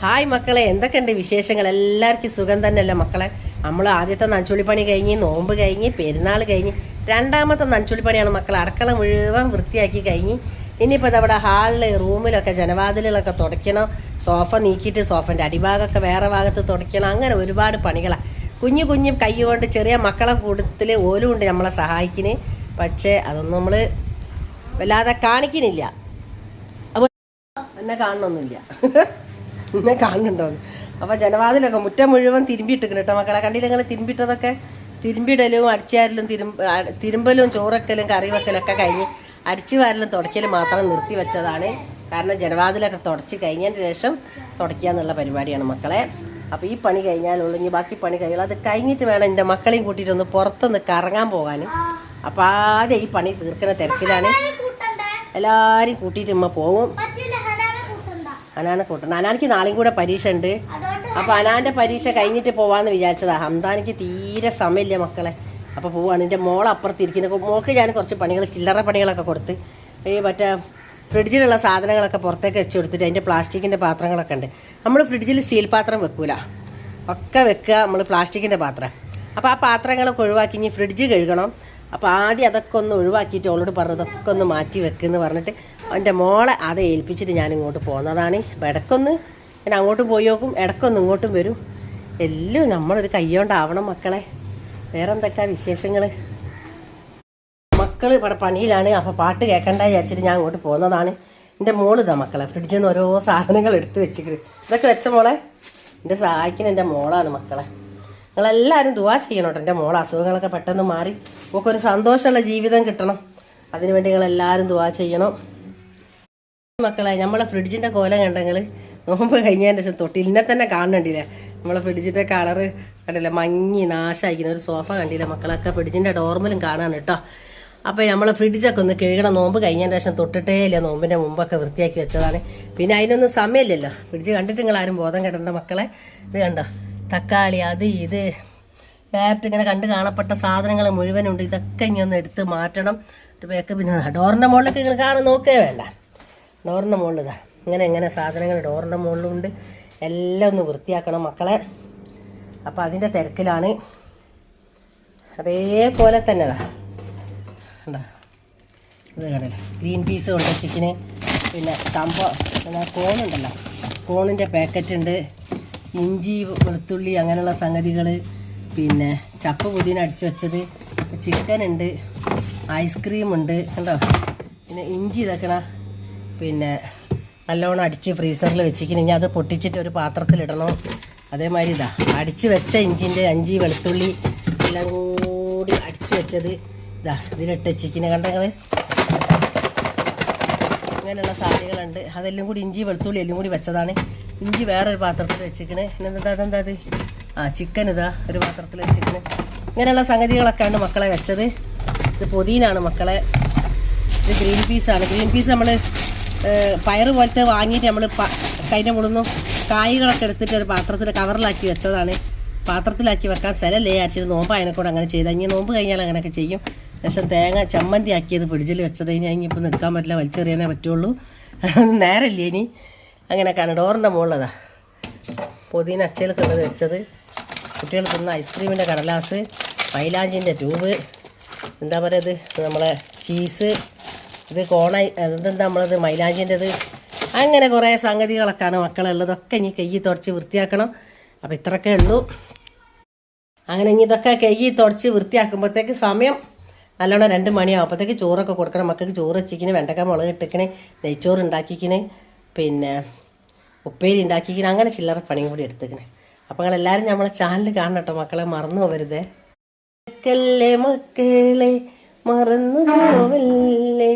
Hi മക്കളെ, എന്തൊക്കെയുണ്ട് വിശേഷങ്ങൾ? എല്ലാവർക്കും സുഖം തന്നെയല്ലേ മക്കളെ? നമ്മൾ ആദ്യത്തെ നനച്ചുള്ളിപ്പണി കഴിഞ്ഞ്, നോമ്പ് കഴിഞ്ഞ്, പെരുന്നാൾ കഴിഞ്ഞ്, രണ്ടാമത്തെ നനച്ചുള്ളിപ്പണിയാണ് മക്കളെ. അടുക്കള മുഴുവൻ വൃത്തിയാക്കി കഴിഞ്ഞ് ഇനിയിപ്പോൾ ഇതവിടെ ഹാളിൽ റൂമിലൊക്കെ ജനവാതിലുകളൊക്കെ തുടയ്ക്കണം. സോഫ നീക്കിയിട്ട് സോഫൻ്റെ അടിഭാഗമൊക്കെ വേറെ ഭാഗത്ത് തുടയ്ക്കണം. അങ്ങനെ ഒരുപാട് പണികളാണ്. കുഞ്ഞു കുഞ്ഞു കൈ കൊണ്ട് ചെറിയ മക്കളെ കൂട്ടത്തിൽ ഓലും ഉണ്ട് നമ്മളെ സഹായിക്കുന്നത്. പക്ഷേ അതൊന്നും നമ്മൾ വല്ലാതെ കാണിക്കുന്നില്ല. അപ്പോൾ എന്നെ കാണണമെന്നില്ല, എന്നെ കാണുന്നുണ്ടോന്ന്. അപ്പോൾ ജനവാതിലൊക്കെ മുറ്റം മുഴുവൻ തിരുമ്പിയിട്ടിരിക്കണം കേട്ടോ മക്കളെ. കണ്ടില്ല നിങ്ങൾ തിരുമ്പിട്ടതൊക്കെ? തിരുമ്പിടലും അടിച്ചുവാരലും തിരുമ്പലും ചോറക്കലും കറി വെക്കലൊക്കെ കഴിഞ്ഞ് അടിച്ചു വാരലും തുടയ്ക്കലും മാത്രം നിർത്തി വെച്ചതാണ്. കാരണം ജനവാതിലൊക്കെ തുടച്ച് കഴിഞ്ഞതിന് ശേഷം തുടയ്ക്കുക എന്നുള്ള പരിപാടിയാണ് മക്കളെ. അപ്പോൾ ഈ പണി കഴിഞ്ഞാലുള്ളൂ, ഇനി ബാക്കി പണി കഴിയുള്ളൂ. അത് കഴിഞ്ഞിട്ട് വേണം എൻ്റെ മക്കളെയും കൂട്ടിയിട്ടൊന്ന് പുറത്തൊന്ന് കറങ്ങാൻ പോകാൻ. അപ്പോൾ ആദ്യം ഈ പണി തീർക്കുന്ന തിരക്കിലാണ്. എല്ലാവരും കൂട്ടിയിട്ട് ഉമ്മ പോവും. അനാനെ കൂട്ടണം. അനാനിക്ക് നാളെയും കൂടെ പരീക്ഷ ഉണ്ട്. അപ്പോൾ അനാൻ്റെ പരീക്ഷ കഴിഞ്ഞിട്ട് പോവാന്ന് വിചാരിച്ചതാ. ഹംദാനിക്ക് തീരെ സമയമില്ല മക്കളെ. അപ്പോൾ പോവാണ്. എൻ്റെ മോൾ അപ്പുറത്തിരിക്കുന്നത്. മോൾക്ക് ഞാൻ കുറച്ച് പണികൾ, ചില്ലറ പണികളൊക്കെ കൊടുത്ത്, ഈ മറ്റേ ഫ്രിഡ്ജിലുള്ള സാധനങ്ങളൊക്കെ പുറത്തേക്ക് വെച്ച് കൊടുത്തിട്ട് അതിൻ്റെ പ്ലാസ്റ്റിക്കിൻ്റെ പാത്രങ്ങളൊക്കെ ഉണ്ട്. നമ്മൾ ഫ്രിഡ്ജിൽ സ്റ്റീൽ പാത്രം വെക്കൂല, ഒക്കെ വെക്കുക നമ്മൾ പ്ലാസ്റ്റിക്കിൻ്റെ പാത്രം. അപ്പോൾ ആ പാത്രങ്ങളൊക്കെ ഒഴിവാക്കി ഇനി ഫ്രിഡ്ജ് കഴുകണം. അപ്പോൾ ആദ്യം അതൊക്കെ ഒന്ന് ഒഴിവാക്കിയിട്ട് അവളോട് പറഞ്ഞു ഇതൊക്കെ ഒന്ന് മാറ്റി വെക്കുമെന്ന് പറഞ്ഞിട്ട് എൻ്റെ മോളെ അത് ഏൽപ്പിച്ചിട്ട് ഞാൻ ഇങ്ങോട്ട് പോകുന്നതാണ്. അപ്പോൾ ഇടയ്ക്കൊന്ന് ഞാൻ അങ്ങോട്ടും പോയി നോക്കും, ഇടയ്ക്കൊന്ന് ഇങ്ങോട്ടും വരും. എല്ലാം നമ്മളൊരു കൈകൊണ്ടാവണം മക്കളെ. വേറെ എന്തൊക്കെയാ വിശേഷങ്ങൾ? മക്കൾ ഇവിടെ പണിയിലാണ്. അപ്പോൾ പാട്ട് കേൾക്കണ്ട വിചാരിച്ചിട്ട് ഞാൻ അങ്ങോട്ട് പോകുന്നതാണ്. എൻ്റെ മോളിതാ മക്കളെ ഫ്രിഡ്ജിൽ നിന്ന് ഓരോ സാധനങ്ങൾ എടുത്ത് വെച്ചിട്ട് ഇതൊക്കെ വെച്ച മോളെ. എൻ്റെ സഹായിക്കുന്ന എൻ്റെ മോളാണ് മക്കളെ. നിങ്ങളെല്ലാവരും ദുആ ചെയ്യണം കേട്ടോ. എൻ്റെ മോളെ അസുഖങ്ങളൊക്കെ പെട്ടെന്ന് മാറി നമുക്കൊരു സന്തോഷമുള്ള ജീവിതം കിട്ടണം. അതിനുവേണ്ടി നിങ്ങളെല്ലാവരും ദുആ ചെയ്യണം മക്കളെ. നമ്മളെ ഫ്രിഡ്ജിൻ്റെ കോലം കണ്ടെങ്കിൽ നോമ്പ് കഴിഞ്ഞതിന് ശേഷം തൊട്ടിലിനെ തന്നെ കാണണ്ടില്ലേ? നമ്മളെ ഫ്രിഡ്ജിൻ്റെ കളറ് കണ്ടില്ല, മങ്ങി നാശമായിരിക്കുന്ന ഒരു സോഫ കണ്ടില്ല മക്കളൊക്കെ. ഫ്രിഡ്ജിൻ്റെ ഡോർമലും കാണാൻ കേട്ടോ. അപ്പോൾ നമ്മളെ ഫ്രിഡ്ജൊക്കെ ഒന്ന് കഴുകണം. നോമ്പ് കഴിഞ്ഞതിന് ശേഷം തൊട്ടിട്ടേ ഇല്ല, നോമ്പിൻ്റെ മുമ്പൊക്കെ വൃത്തിയാക്കി വെച്ചതാണ്. പിന്നെ അതിനൊന്നും സമയമില്ലല്ലോ. ഫ്രിഡ്ജ് കണ്ടിട്ട് നിങ്ങളാരും ബോധം കെടണ്ട മക്കളെ. ഇത് കണ്ടോ, തക്കാളി, അത് ഇത് ക്യാരറ്റ്, ഇങ്ങനെ കണ്ട് കാണപ്പെട്ട സാധനങ്ങൾ മുഴുവനുണ്ട്. ഇതൊക്കെ ഇനി ഒന്ന് എടുത്ത് മാറ്റണം. പേക്ക് പിന്നെ ഡോറിൻ്റെ മുകളിലൊക്കെ നിങ്ങൾ കാണാൻ നോക്കേ വേണ്ട. ഡോറിൻ്റെ മുകളിൽ ഇതാ ഇങ്ങനെ സാധനങ്ങൾ ഡോറിൻ്റെ മുകളിലുണ്ട്. എല്ലാം ഒന്ന് വൃത്തിയാക്കണം മക്കളെ. അപ്പോൾ അതിൻ്റെ തിരക്കിലാണ്. അതേപോലെ തന്നെ ഇതാ കണ്ടോ, ഇത് കണ്ടില്ല, ഗ്രീൻ പീസ് കൊണ്ട് ചിക്കന്, പിന്നെ പിന്നെ കോണുണ്ടല്ലോ, കോണിൻ്റെ പാക്കറ്റ് ഉണ്ട്, ഇഞ്ചി വെളുത്തുള്ളി അങ്ങനെയുള്ള സംഗതികൾ, പിന്നെ ചപ്പ് പുതിന അടിച്ച് വെച്ചത്, ചിക്കൻ ഉണ്ട്, ഐസ്ക്രീം ഉണ്ട് കണ്ടോ, പിന്നെ ഇഞ്ചി ഇതൊക്കെയാണ് പിന്നെ നല്ലോണം അടിച്ച് ഫ്രീസറിൽ വെച്ചിരിക്കണം. ഇനി അത് പൊട്ടിച്ചിട്ട് ഒരു പാത്രത്തിലിടണം. അതേമാതിരി ഇതാ അടിച്ച് വെച്ച ഇഞ്ചി വെളുത്തുള്ളി എല്ലാം കൂടി അടിച്ച് വെച്ചത് ഇതാ ഇതിലിട്ട് വെച്ചിരിക്കുന്നത് കണ്ടങ്ങൾ. അങ്ങനെയുള്ള സാധനങ്ങളുണ്ട്. അതെല്ലാം കൂടി ഇഞ്ചി വെളുത്തുള്ളി എല്ലാം കൂടി വെച്ചതാണ്. ഇഞ്ചി വേറൊരു പാത്രത്തിൽ വെച്ചിരിക്കണേ. പിന്നെ അതെന്താ അത് ചിക്കൻ ഇതാ ഒരു പാത്രത്തിൽ വെച്ചിരിക്കണേ. ഇങ്ങനെയുള്ള സംഗതികളൊക്കെയാണ് മക്കളെ വെച്ചത്. ഇത് പുതിനാണ് മക്കളെ. ഇത് ഗ്രീൻ പീസാണ്. ഗ്രീൻ പീസ് നമ്മൾ പയറ് പോലത്തെ വാങ്ങിയിട്ട് നമ്മൾ കൈൻ്റെ മുളന്നു കായ്കളൊക്കെ എടുത്തിട്ട് ഒരു പാത്രത്തിൽ കവറിലാക്കി വെച്ചതാണ്. പാത്രത്തിലാക്കി വെക്കാൻ സ്ഥലമല്ലേ അച്ഛൻ നോമ്പ് അതിനെക്കൂടെ അങ്ങനെ ചെയ്താൽ. ഇനി നോമ്പ് കഴിഞ്ഞാൽ അങ്ങനെയൊക്കെ ചെയ്യും. ശേഷം തേങ്ങ ചമ്മന്തി ആക്കിയത് ഫ്രിഡ്ജിൽ വെച്ചത്. ഇനി ഇനിയിപ്പോൾ നിൽക്കാൻ പറ്റില്ല, വലിച്ചെറിയാനേ പറ്റുള്ളൂ. നേരമില്ലേ ഇനി. അങ്ങനെയൊക്കെയാണ്. ഡോറിൻ്റെ മുകളിലതാ പുതിന അച്ചയിലൊക്കെ ഉള്ളത് വെച്ചത്. കുട്ടികൾ തിന്ന ഐസ്ക്രീമിൻ്റെ കടലാസ്, മൈലാഞ്ചിൻ്റെ ട്യൂബ്, എന്താ പറയുക ഇത് നമ്മളെ ചീസ്, ഇത് കോണായി അതെന്താ നമ്മളത് മൈലാഞ്ചിൻ്റെത്. അങ്ങനെ കുറേ സംഗതികളൊക്കെയാണ് മക്കളുള്ളതൊക്കെ ഇനി കൈ തുടച്ച് വൃത്തിയാക്കണം. അപ്പോൾ ഇത്രയൊക്കെ ഉള്ളൂ. അങ്ങനെ ഇനി ഇതൊക്കെ കൈ തുടച്ച് വൃത്തിയാക്കുമ്പോഴത്തേക്ക് സമയം നല്ലോണം 2 മണിയാവും. അപ്പോഴത്തേക്ക് ചോറൊക്കെ കൊടുക്കണം. മക്കൾക്ക് ചോറ് വെച്ചിക്കണേ, വെണ്ടക്ക മുളക് ഇട്ടിക്കണേ, നെയ്ച്ചോറ് ഉണ്ടാക്കിക്കണേ, പിന്നെ ഉപ്പേരി ഉണ്ടാക്കിക്കണേ. അങ്ങനെ ചില്ലറ പണിയും കൂടി എടുത്തിക്കണേ. അപ്പോൾ നിങ്ങളെല്ലാവരും നമ്മളെ ചാനൽ കാണണം കേട്ടോ മക്കളെ, മറന്നു പോവരുതേ. മക്കളെ മറന്നു പോവല്ലേ,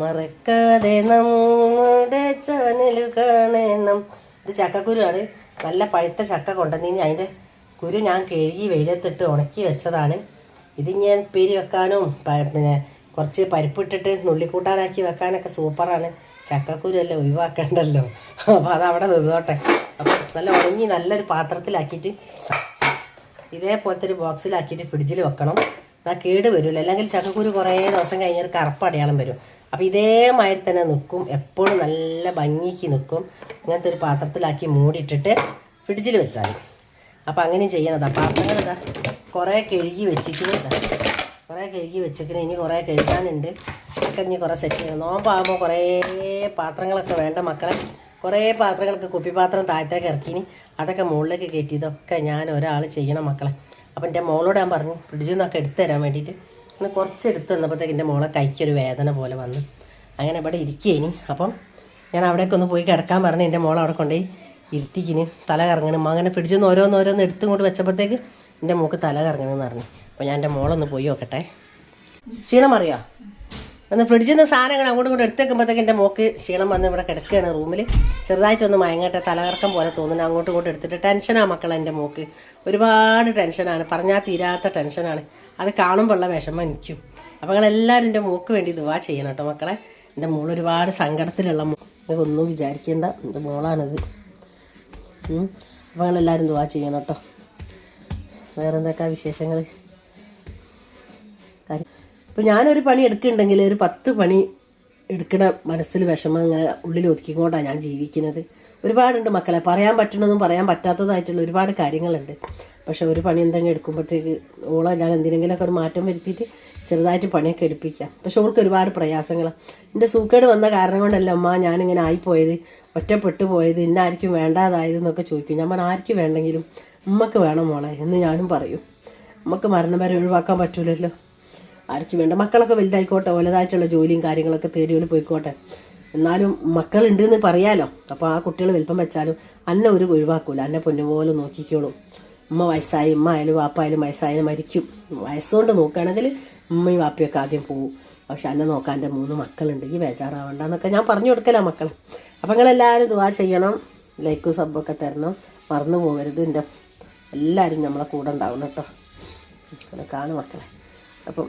മറക്കാതെ നമ്മുടെ ചാനൽ കാണണം. ഇത് ചക്കക്കുരുവാണ്. നല്ല പഴുത്ത ചക്ക കൊണ്ടുവന്നിനി അതിൻ്റെ കുരു ഞാൻ കഴുകി വെയിലത്തിട്ട് ഉണക്കി വെച്ചതാണ്. ഇത് ഞാൻ ഉപ്പേരി വെക്കാനും പിന്നെ കുറച്ച് പരിപ്പിട്ടിട്ട് നുള്ളിക്കൂട്ടാനാക്കി വെക്കാനൊക്കെ സൂപ്പറാണ്. ചക്കക്കുരു അല്ലേ, ഒഴിവാക്കണ്ടല്ലോ. അപ്പോൾ അതവിടെ നിന്നോട്ടെ. അപ്പോൾ നല്ല ഉണങ്ങി നല്ലൊരു പാത്രത്തിലാക്കിയിട്ട് ഇതേപോലത്തെ ഒരു ബോക്സിലാക്കിയിട്ട് ഫ്രിഡ്ജിൽ വെക്കണം. എന്നാൽ കേട് വരില്ല. അല്ലെങ്കിൽ ചക്കക്കുരു കുറേ ദിവസം കഴിഞ്ഞാൽ കറുപ്പ് അടയാളം വരും. അപ്പോൾ ഇതേമാതിരി തന്നെ നിൽക്കും, എപ്പോഴും നല്ല ഭംഗിക്ക് നിൽക്കും. ഇങ്ങനത്തെ ഒരു പാത്രത്തിലാക്കി മൂടിയിട്ടിട്ട് ഫ്രിഡ്ജിൽ വെച്ചാൽ മതി. അപ്പോൾ അങ്ങനെ ചെയ്യണതാ. പാത്രങ്ങൾ ഇതാ കുറേ കഴുകി വെച്ചിരിക്കുന്നത്, ഇനി കുറേ കഴുകാനുണ്ട്. ഒക്കെ ഇനി കുറേ സെറ്റ് ചെയ്യണം. നോമ്പാകുമ്പോൾ കുറേ പാത്രങ്ങളൊക്കെ വേണ്ട മക്കളെ. കുറേ പാത്രങ്ങൾക്ക് കുപ്പിപ്പാത്രം താഴത്തേക്ക് ഇറക്കിനി അതൊക്കെ മുകളിലേക്ക് കയറ്റി. ഇതൊക്കെ ഞാൻ ഒരാൾ ചെയ്യണം മക്കളെ. അപ്പം എൻ്റെ മോളോട് ഞാൻ പറഞ്ഞു ഫ്രിഡ്ജിൽ നിന്നൊക്കെ എടുത്തു തരാൻ വേണ്ടിയിട്ട്. അങ്ങനെ കുറച്ച് എടുത്ത് തന്നപ്പോഴത്തേക്ക് എൻ്റെ മോളെ കൈക്കൊരു വേദന പോലെ വന്നു. അങ്ങനെ ഇവിടെ ഇരിക്കുകയിനി. അപ്പം ഞാൻ അവിടേക്ക് ഒന്ന് പോയി കിടക്കാൻ പറഞ്ഞ് എൻ്റെ മോളെ അവിടെ കൊണ്ടുപോയി ഇരുത്തിക്കിന്. തല കറങ്ങണം. അങ്ങനെ ഫ്രിഡ്ജിൽ നിന്ന് ഓരോന്നോരോന്ന് എടുത്തും കൊണ്ട് വെച്ചപ്പോഴത്തേക്ക് എൻ്റെ മോൾക്ക് തല കറങ്ങണമെന്ന് പറഞ്ഞു. അപ്പോൾ ഞാൻ എൻ്റെ മോളൊന്ന് പോയി നോക്കട്ടെ. ക്ഷീണം അറിയോ? ഒന്ന് ഫ്രിഡ്ജിൽ നിന്ന് സാധനങ്ങൾ അങ്ങോട്ടും ഇങ്ങോട്ട് എടുത്തേക്കുമ്പോഴത്തേക്ക് എൻ്റെ മോൾക്ക് ക്ഷീണം വന്ന് ഇവിടെ കിടക്കുകയാണ് റൂമിൽ. ചെറുതായിട്ടൊന്ന് മയങ്ങട്ടെ, തലകറക്കം പോലെ തോന്നുന്നു. അങ്ങോട്ടും ഇങ്ങോട്ടും എടുത്തിട്ട് ടെൻഷനാണ് മക്കളെ. എൻ്റെ മോൾക്ക് ഒരുപാട് ടെൻഷനാണ്, പറഞ്ഞാൽ തീരാത്ത ടെൻഷനാണ്. അത് കാണുമ്പോഴുള്ള വിഷമം എനിക്കും. അപ്പോൾ നിങ്ങളെല്ലാവരും എൻ്റെ മോൾക്ക് വേണ്ടി ദുആ ചെയ്യണം കേട്ടോ മക്കളെ. എൻ്റെ മോൾ ഒരുപാട് സങ്കടത്തിലുള്ള ഒന്നും വിചാരിക്കേണ്ട, എൻ്റെ മോളാണിത്. അപ്പോൾ നിങ്ങളെല്ലാവരും ദുആ ചെയ്യണം കേട്ടോ. വേറെ എന്തൊക്കെയാ വിശേഷങ്ങൾ? ഇപ്പോൾ ഞാനൊരു പണി എടുക്കുന്നുണ്ടെങ്കിൽ ഒരു 10 പണി എടുക്കണ മനസ്സിൽ വിഷമം ഇങ്ങനെ ഉള്ളിൽ ഒതുക്കിക്കൊണ്ടാണ് ഞാൻ ജീവിക്കുന്നത്. ഒരുപാടുണ്ട് മക്കളെ, പറയാൻ പറ്റുന്നതും പറയാൻ പറ്റാത്തതായിട്ടുള്ള ഒരുപാട് കാര്യങ്ങളുണ്ട്. പക്ഷെ ഒരു പണി എന്തെങ്കിലും എടുക്കുമ്പോഴത്തേക്ക് ഓളെ ഞാൻ എന്തിനെങ്കിലുമൊക്കെ ഒരു മാറ്റം വരുത്തിയിട്ട് ചെറുതായിട്ട് പണിയൊക്കെ എടുപ്പിക്കാം. പക്ഷെ ഓൾക്ക് ഒരുപാട് പ്രയാസങ്ങളാണ്. എൻ്റെ സൂക്കേട് വന്ന കാരണം കൊണ്ടല്ല അമ്മ ഞാനിങ്ങനെ ആയിപ്പോയത്, ഒറ്റപ്പെട്ടു പോയത്, ഇന്നായിരിക്കും വേണ്ടാതായത് എന്നൊക്കെ ചോദിക്കും. ഞാൻ പറഞ്ഞാൽ ആർക്കും വേണ്ടെങ്കിലും ഉമ്മക്ക് വേണം മോളെ എന്ന് ഞാനും പറയും. നമുക്ക് മരണം വരെ ഒഴിവാക്കാൻ പറ്റൂലല്ലോ. ആർക്കും വേണ്ട, മക്കളൊക്കെ വലുതായിക്കോട്ടെ, വലുതായിട്ടുള്ള ജോലിയും കാര്യങ്ങളൊക്കെ തേടിയോല് പോയിക്കോട്ടെ. എന്നാലും മക്കളുണ്ട് എന്ന് പറയാലോ. അപ്പോൾ ആ കുട്ടികൾ വലിപ്പം വെച്ചാലും അന്നെ ഒരു ഒഴിവാക്കൂല, അന്നെ പൊന്നുപോലെ നോക്കിക്കോളും. ഉമ്മ വയസ്സായി, ഉമ്മ ആയാലും വാപ്പായാലും വയസ്സായാലും മരിക്കും. വയസ്സുകൊണ്ട് നോക്കുകയാണെങ്കിൽ ഉമ്മയും വാപ്പയൊക്കെ ആദ്യം പോവും. പക്ഷെ അന്നെ നോക്കാൻ എൻ്റെ 3 മക്കളുണ്ട്, ഈ ബേജാറാവണ്ടെന്നൊക്കെ ഞാൻ പറഞ്ഞു കൊടുക്കലാ മക്കളെ. അപ്പം നിങ്ങളെല്ലാവരും ദുആ ചെയ്യണം, ലൈക്കും സബ്ബൊക്കെ തരണം, മറന്നു പോകരുത്. എൻ്റെ എല്ലാവരും നമ്മളെ കൂടെ ഉണ്ടാവണം കേട്ടോ. അങ്ങനെ കാണും മക്കളെ. അപ്പം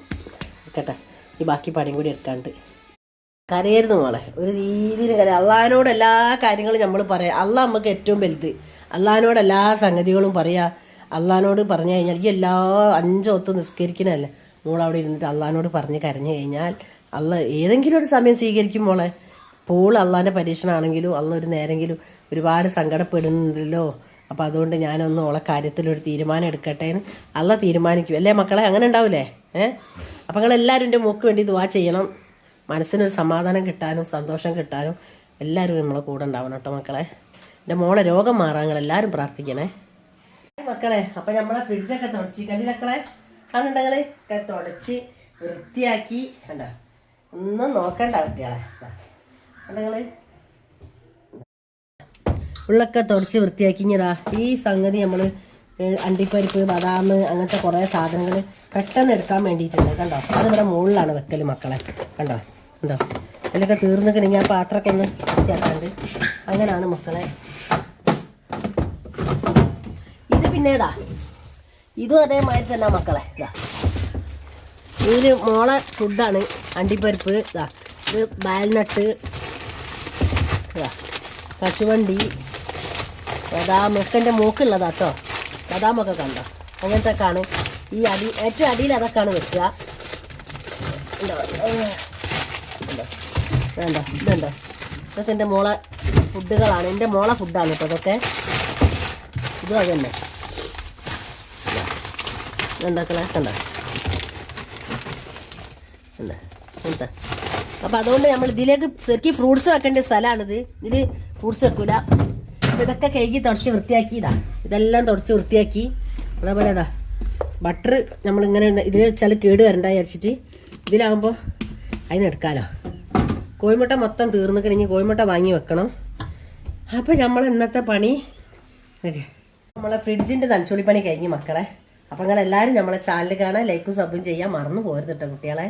കേട്ടെ, ഈ ബാക്കി പണിയും കൂടി എടുക്കാണ്ട് കരയരുത് മോളെ. ഒരു രീതിയിലും കരയാം. അള്ളാഹിനോട് എല്ലാ കാര്യങ്ങളും നമ്മൾ പറയാം. അള്ളാഹ് നമുക്ക് ഏറ്റവും വലുത്. അള്ളാഹിനോട് എല്ലാ സംഗതികളും പറയാം. അള്ളാഹിനോട് പറഞ്ഞു കഴിഞ്ഞാൽ ഈ എല്ലാ 5 ഒത്ത് നിസ്കരിക്കുന്നതല്ലേ മോളവിടെ ഇരുന്നിട്ട് അള്ളാഹിനോട് പറഞ്ഞ് കരഞ്ഞു കഴിഞ്ഞാൽ അള്ളാഹ് ഏതെങ്കിലും ഒരു സമയം സ്വീകരിക്കും മോളെ. ഇപ്പോൾ അള്ളാഹിൻ്റെ പരീക്ഷണമാണെങ്കിലും അള്ളാഹ് ഒരു നേരെങ്കിലും ഒരുപാട് സങ്കടപ്പെടുന്നുണ്ടല്ലോ. അപ്പോൾ അതുകൊണ്ട് ഞാനൊന്ന് ഓളെ കാര്യത്തിലൊരു തീരുമാനം എടുക്കട്ടെ എന്ന് അള്ളാഹ് തീരുമാനിക്കും അല്ലേ മക്കളെ? അങ്ങനെ ഉണ്ടാവില്ലേ? അപ്പം നിങ്ങളെല്ലാവരും എൻ്റെ മോൾക്ക് വേണ്ടി ദുആ ചെയ്യണം. മനസ്സിനൊരു സമാധാനം കിട്ടാനും സന്തോഷം കിട്ടാനും എല്ലാവരും നമ്മളെ കൂടെ ഉണ്ടാവണം കേട്ടോ മക്കളെ. എൻ്റെ മോളെ രോഗം മാറാൻ നിങ്ങളെല്ലാവരും പ്രാർത്ഥിക്കണേ മക്കളെ. അപ്പം നമ്മളെ ഫ്രിഡ്ജൊക്കെ തുടച്ച് കല്ലിലക്കളെ കാണുണ്ടെങ്കിൽ ഒക്കെ തുടച്ച് വൃത്തിയാക്കി. കണ്ട, ഒന്നും നോക്കണ്ട കുട്ടികളെ. കണ്ടങ്ങള് ഉള്ളൊക്കെ തുടച്ച് വൃത്തിയാക്കിഞ്ഞതാ. ഈ സംഗതി നമ്മൾ അണ്ടിപ്പരിപ്പ്, ബദാം അങ്ങനത്തെ കുറേ സാധനങ്ങൾ പെട്ടെന്ന് എടുക്കാൻ വേണ്ടിയിട്ടുണ്ട്. കണ്ടോ, അതിവിടെ മുകളിലാണ് വെക്കൽ മക്കളെ. കണ്ടോ കണ്ടോ, അതിലൊക്കെ തീർന്നിക്കണെങ്കിൽ ആ പാത്രമൊക്കെ ഒന്ന് വൃത്തിയാക്കാണ്ട്. അങ്ങനെയാണ് മക്കളെ. ഇത് പിന്നേതാ, ഇതും അതേമാതിരി തന്നെ മക്കളെ. ഇതാ ഇതിൽ മോളെ ഫുഡാണ്. അണ്ടിപ്പരിപ്പ്, ഇതാ ഇത് വാൽനട്ട്, ഇതാ കശുവണ്ടി, ബദാം ഒക്കെ എൻ്റെ മൂക്കുള്ളതാ കേട്ടോ. ബദാമൊക്കെ കണ്ടോ, അങ്ങനത്തെ ഒക്കെയാണ് ഈ ഏറ്റവും അടിയിൽ അതൊക്കെയാണ് വെക്കുക. വേണ്ട ഇതുണ്ടോ, ഇതൊക്കെ എൻ്റെ മോളെ ഫുഡുകളാണ്. എൻ്റെ മോളെ ഫുഡാണ് കേട്ടോ ഇതൊക്കെ. ഇതും അത് തന്നെ എന്താക്കളെ കണ്ടോ. എന്താ അപ്പം അതുകൊണ്ട് നമ്മൾ ഇതിലേക്ക് ശരിക്കും ഫ്രൂട്ട്സ് വെക്കേണ്ട സ്ഥലമാണിത്. ഇതിൽ ഫ്രൂട്ട്സ് വെക്കൂല. അപ്പം ഇതൊക്കെ കഴുകി തുടച്ച് വൃത്തിയാക്കി. ഇതെല്ലാം തുടച്ച് വൃത്തിയാക്കി. അതേപോലെ അതാ ബട്ടർ നമ്മളിങ്ങനെ ഇതിൽ വെച്ചാൽ കേട് വരണ്ട വിചാരിച്ചിട്ട് ഇതിലാകുമ്പോൾ അതിന് എടുക്കാമല്ലോ. കോഴിമുട്ട മൊത്തം തീർന്നിക്കണെങ്കിൽ കോഴിമുട്ട വാങ്ങി വെക്കണം. അപ്പം നമ്മൾ ഇന്നത്തെ പണി നമ്മളെ ഫ്രിഡ്ജിൻ്റെ നനച്ചുള്ളിപ്പണി കഴിഞ്ഞ് മക്കളെ. അപ്പം നിങ്ങളെല്ലാവരും നമ്മളെ ചാനൽ കാണാൻ ലൈക്കും സബും ചെയ്യാൻ മറന്നു പോരുത് കേട്ടോ കുട്ടികളെ.